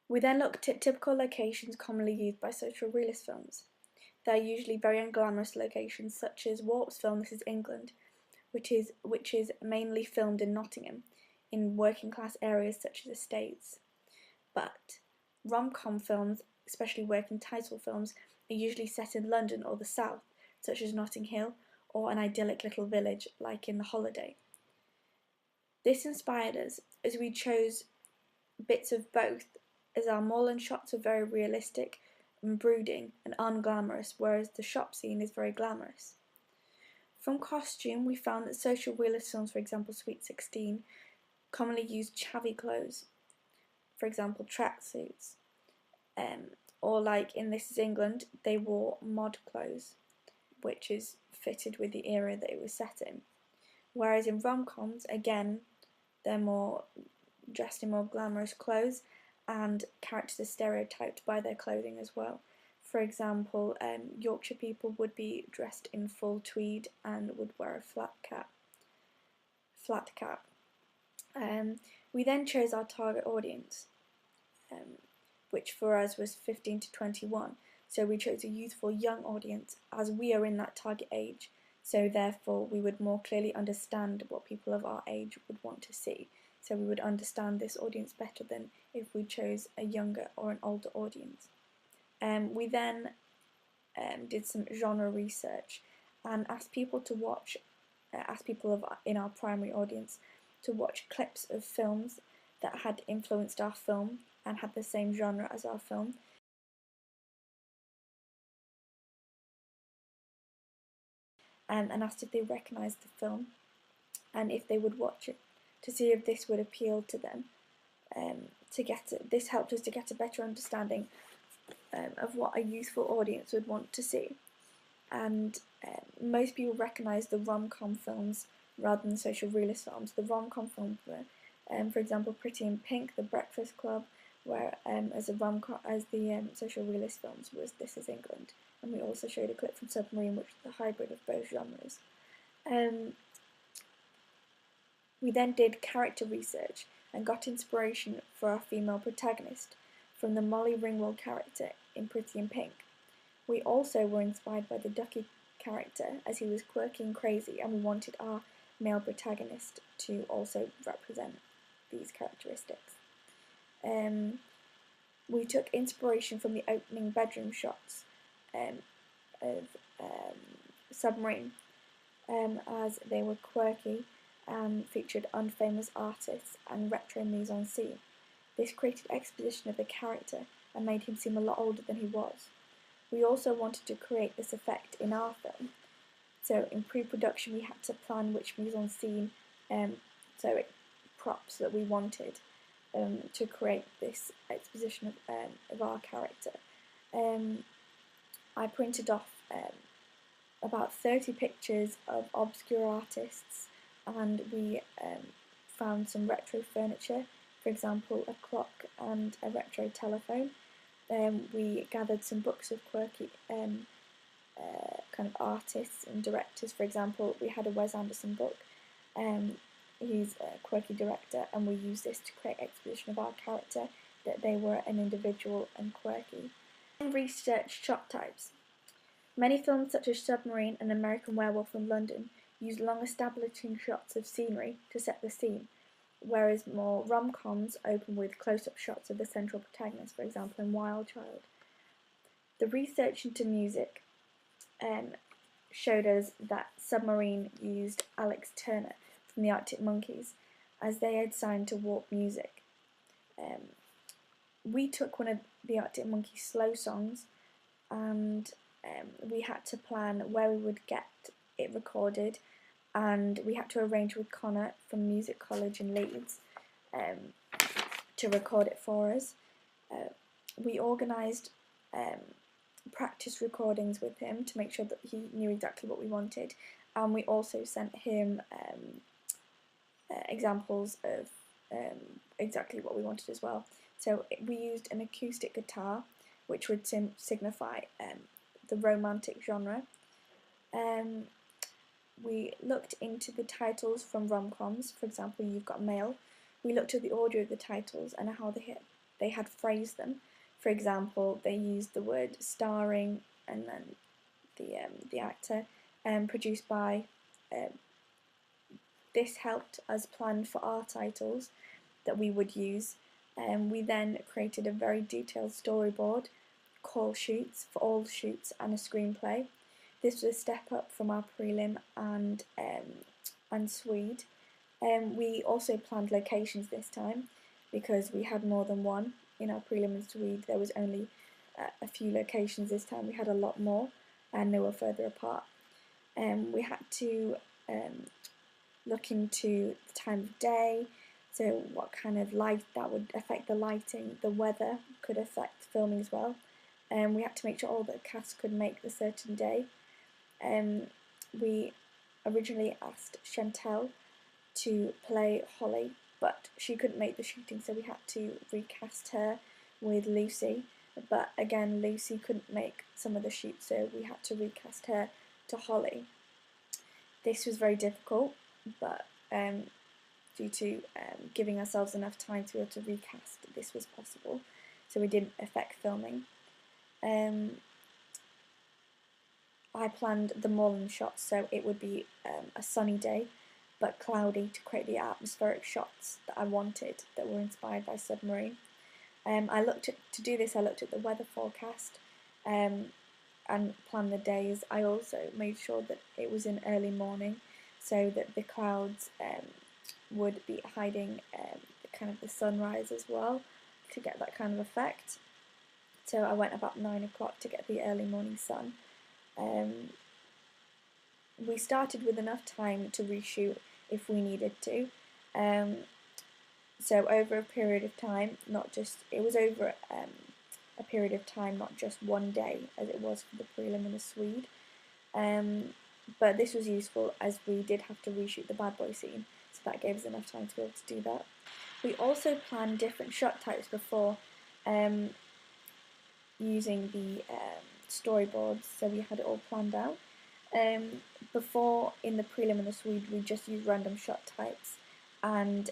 We then looked at typical locations commonly used by social realist films. They're usually very unglamorous locations, such as Warp's film This Is England, which is mainly filmed in Nottingham, in working class areas such as estates. But rom-com films, especially working title films, are usually set in London or the south, such as Notting Hill, or an idyllic little village like in The Holiday. This inspired us as we chose bits of both, as our moorland shots are very realistic and brooding and unglamorous, whereas the shop scene is very glamorous. From costume, we found that social realist films, for example Sweet 16, commonly used chavvy clothes, for example tracksuits, or like in This Is England, they wore mod clothes, which is fitted with the era that it was set in. Whereas in rom-coms, again, they're more dressed in more glamorous clothes, and characters are stereotyped by their clothing as well. For example, Yorkshire people would be dressed in full tweed and would wear a flat cap. We then chose our target audience, which for us was 15 to 21. So we chose a youthful young audience, as we are in that target age, so therefore we would more clearly understand what people of our age would want to see. So we would understand this audience better than if we chose a younger or an older audience. We then did some genre research and asked people to watch, in our primary audience to watch clips of films that had influenced our film and had the same genre as our film. And asked if they recognised the film and if they would watch it, to see if this would appeal to them. This helped us to get a better understanding of what a youthful audience would want to see. And most people recognise the rom-com films rather than social realist films. The rom-com films were, for example, Pretty in Pink, The Breakfast Club, where as the social realist films was This Is England. And we also showed a clip from Submarine, which is a hybrid of both genres. We then did character research and got inspiration for our female protagonist from the Molly Ringwald character in Pretty in Pink. We also were inspired by the Ducky character, as he was quirky and crazy, and we wanted our male protagonist to also represent these characteristics. We took inspiration from the opening bedroom shots of Submarine, as they were quirky and featured unfamous artists and retro mise-en-scene. This created exposition of the character and made him seem a lot older than he was. We also wanted to create this effect in our film, so in pre-production we had to plan which mise-en-scene, props that we wanted to create this exposition of our character. I printed off about 30 pictures of obscure artists, and we found some retro furniture, for example a clock and a retro telephone. We gathered some books of quirky kind of artists and directors. For example, we had a Wes Anderson book. He's a quirky director, and we used this to create exposition of our character, that they were an individual and quirky. And researched shot types. Many films such as Submarine and American Werewolf in London use long establishing shots of scenery to set the scene, whereas more rom-coms open with close-up shots of the central protagonist, for example in Wild Child. The research into music showed us that Submarine used Alex Turner from the Arctic Monkeys, as they had signed to Warp Music. We took one of the Arctic Monkeys' slow songs, and we had to plan where we would get it recorded, and we had to arrange with Connor from Music College in Leeds to record it for us. We organised practice recordings with him to make sure that he knew exactly what we wanted, and we also sent him examples of exactly what we wanted as well. So we used an acoustic guitar, which would signify the romantic genre. We looked into the titles from rom-coms. For example, You've Got Mail. We looked at the order of the titles and how they they had phrased them. For example, they used the word starring and then the actor, produced by. This helped us plan for our titles that we would use. We then created a very detailed storyboard, call sheets for all the shoots, and a screenplay. This was a step up from our prelim and Swede. We also planned locations this time because we had more than one. In our prelim and Swede there was only a few locations. This time we had a lot more and they were further apart. We had to look into the time of day, so what kind of light that would affect the lighting. The weather could affect filming as well. We had to make sure all the cast could make the certain day. We originally asked Chantel to play Holly, but she couldn't make the shooting, so we had to recast her with Lucy. But again, Lucy couldn't make some of the shoots, so we had to recast her to Holly. This was very difficult, but due to giving ourselves enough time to be able to recast, this was possible, so we didn't affect filming. I planned the morning shots, so it would be a sunny day but cloudy to create the atmospheric shots that I wanted that were inspired by Submarine. To do this, I looked at the weather forecast and planned the days. I also made sure that it was in early morning so that the clouds would be hiding kind of the sunrise as well to get that kind of effect. So I went about 9 o'clock to get the early morning sun. We started with enough time to reshoot if we needed to. So over a period of time, it was over a period of time, not just one day as it was for the prelim and the Swede. But this was useful as we did have to reshoot the bad boy scene, so that gave us enough time to be able to do that. We also planned different shot types before using the storyboards, so we had it all planned out. Before, in the prelim and the Swede, we just used random shot types, and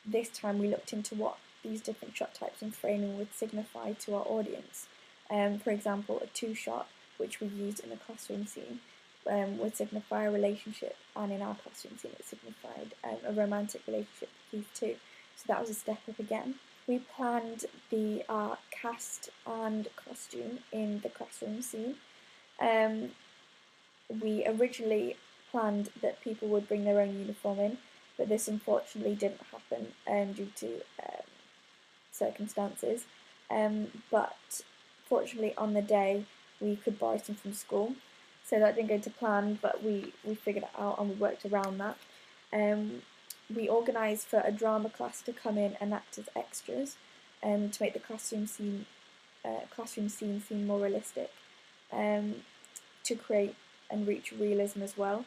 this time we looked into what these different shot types and framing would signify to our audience. For example, a two-shot, which we used in the classroom scene, would signify a relationship, and in our classroom scene it signified a romantic relationship with these two. So that was a step up again. We planned our cast and costume in the classroom scene. We originally planned that people would bring their own uniform in, but this unfortunately didn't happen due to circumstances. But fortunately on the day we could buy some from school, so that didn't go to plan, but we figured it out and we worked around that. We organised for a drama class to come in and act as extras to make the classroom scene seem more realistic, to create and reach realism as well.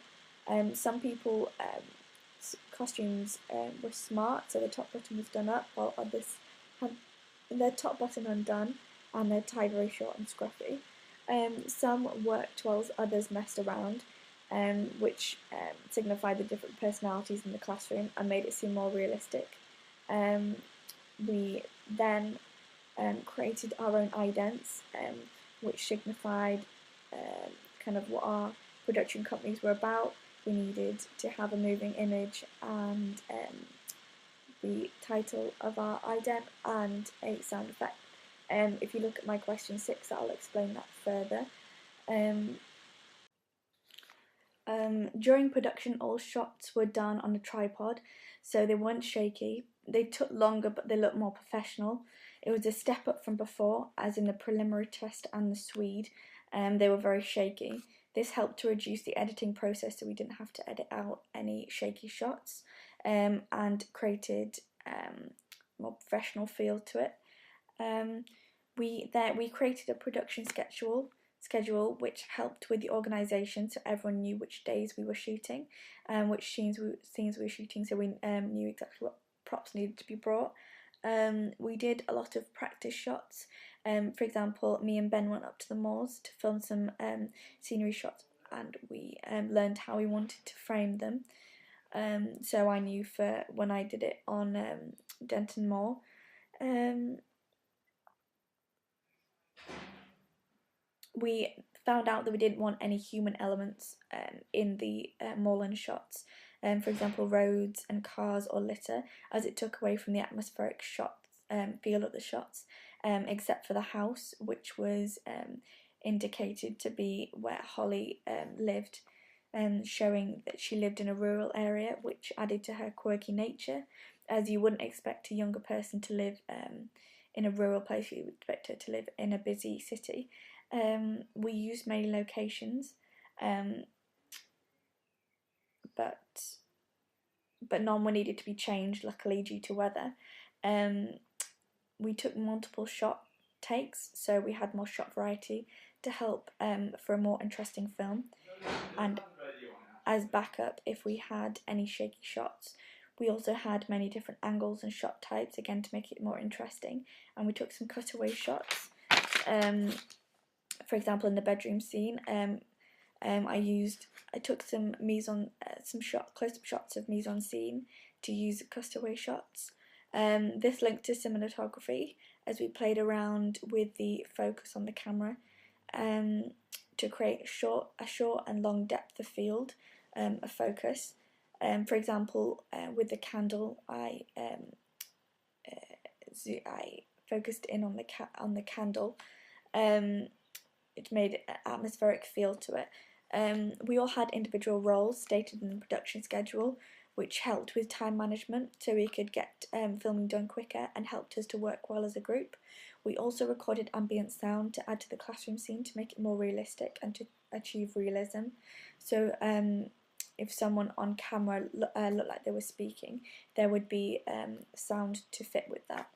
Some people costumes were smart, so the top button was done up, while others had their top button undone and they're tied very short and scruffy. Some worked whilst others messed around, which signified the different personalities in the classroom and made it seem more realistic. We then created our own idents, which signified kind of what our production companies were about. We needed to have a moving image and the title of our ident and a sound effect. If you look at my question 6, I'll explain that further. During production, all shots were done on a tripod, so they weren't shaky. They took longer, but they looked more professional. It was a step up from before, as in the preliminary test and the Swede. They were very shaky. This helped to reduce the editing process, so we didn't have to edit out any shaky shots, and created more professional feel to it. We created a production schedule which helped with the organisation, so everyone knew which days we were shooting and which scenes we were shooting, so we knew exactly what props needed to be brought. We did a lot of practice shots. For example, me and Ben went up to the moors to film some scenery shots, and we learned how we wanted to frame them. So I knew for when I did it on Denton Moor, We found out that we didn't want any human elements in the Moreland shots, for example, roads and cars or litter, as it took away from the atmospheric feel of the shots, except for the house, which was indicated to be where Holly lived, showing that she lived in a rural area, which added to her quirky nature, as you wouldn't expect a younger person to live in a rural place. You would expect her to live in a busy city. We used many locations, but none were needed to be changed, luckily, due to weather. We took multiple shot takes, so we had more shot variety to help for a more interesting film, and as backup if we had any shaky shots. We also had many different angles and shot types, again to make it more interesting, and we took some cutaway shots. For example, in the bedroom scene, I took some close-up shots of mise-en-scene to use cutaway shots. This linked to cinematography, as we played around with the focus on the camera to create a short and long depth of field of focus. For example, with the candle, I focused in on the candle. It made an atmospheric feel to it. We all had individual roles stated in the production schedule, which helped with time management so we could get filming done quicker and helped us to work well as a group. We also recorded ambient sound to add to the classroom scene to make it more realistic and to achieve realism. So if someone on camera looked like they were speaking, there would be sound to fit with that.